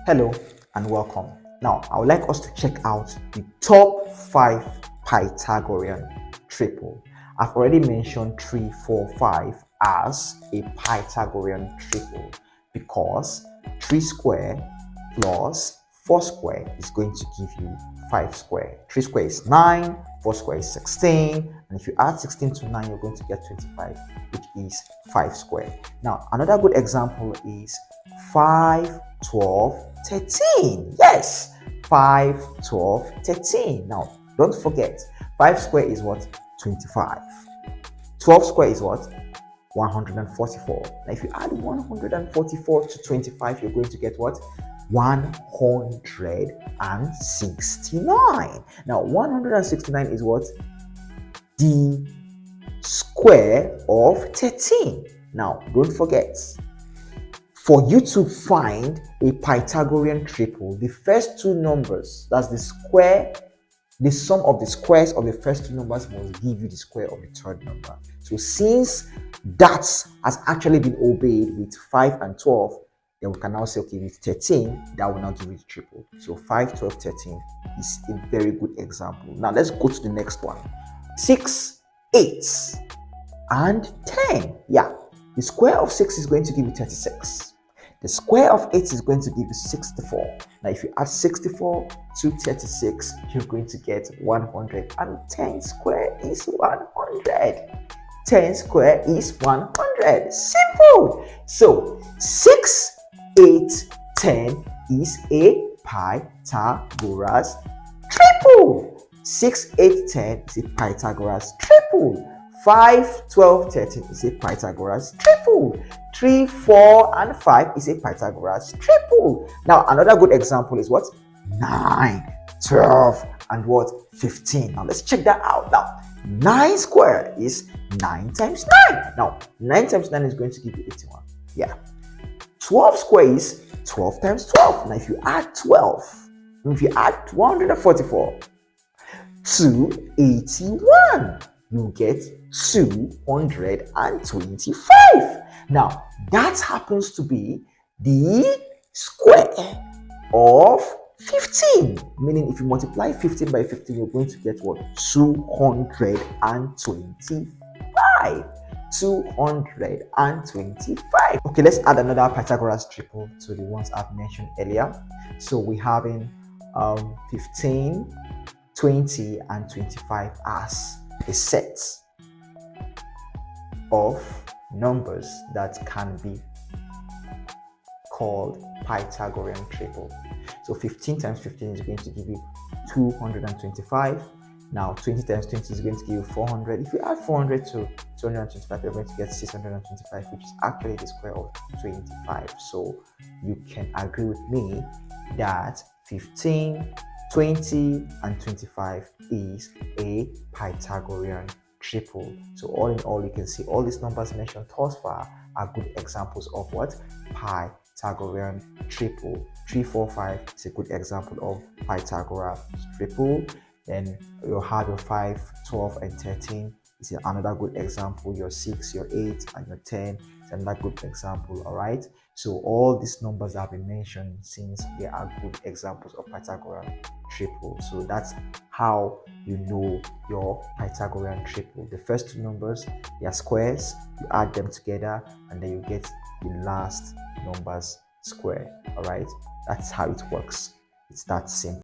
Hello and welcome. Now, I would like us to check out the top 5 Pythagorean triple. I've already mentioned 3, 4, 5 as a Pythagorean triple because 3 square plus 4 square is going to give you 5 square. 3 square is 9, 4 square is 16, and if you add 16 to 9, you're going to get 25, which is 5 square. Now, another good example is 5, 12, 13. Yes, 5, 12, 13. Now, don't forget, 5 square is what? 25. 12 square is what? 144. Now, if you add 144 to 25, you're going to get what? 169. Now, 169 is what? The square of 13. Now, don't forget, for you to find a Pythagorean triple, the first two numbers, that's the square, the sum of the squares of the first two numbers must give you the square of the third number. So since that has actually been obeyed with 5 and 12, then we can now say, okay, with 13, that will now give you the triple. So 5, 12, 13 is a very good example. Now let's go to the next one. 6, 8, and 10. Yeah, the square of 6 is going to give you 36. The square of 8 is going to give you 64. Now, if you add 64 to 36, you're going to get 100. And 10 square is 100. 10 square is 100. Simple. So, 6, 8, 10 is a Pythagoras triple. 6, 8, 10 is a Pythagoras triple. 5, 12, 13 is a Pythagoras triple. 3, 4, and 5 is a Pythagoras triple. Now, another good example is what? 9, 12, and what? 15. Now, let's check that out. Now, 9 square is 9 times 9. Now, 9 times 9 is going to give you 81. Yeah. 12 square is 12 times 12. Now, if you add 144 to 81, you get 225. Now, that happens to be the square of 15. Meaning, if you multiply 15 by 15, you're going to get what? 225. 225. Okay, let's add another Pythagoras triple to the ones I've mentioned earlier. So we have in 15, 20, and 25 as a set of numbers that can be called Pythagorean triple. So 15 times 15 is going to give you 225. Now 20 times 20 is going to give you 400. If you add 400 to 225, you're going to get 625, which is actually the square of 25. So you can agree with me that 15, 20, and 25 is a Pythagorean triple. So all in all, you can see all these numbers mentioned thus far are good examples of what? Pythagorean triple. 3, 4, 5 is a good example of Pythagoras triple. Then you have your 5, 12, and 13 is another good example. Your 6, your 8, and your 10 is another good example. All right. So all these numbers have been mentioned since they are good examples of Pythagorean triple. So that's how you know your Pythagorean triple. The first two numbers, they are squares. You add them together, and then you get the last number's square. All right. That's how it works. It's that simple.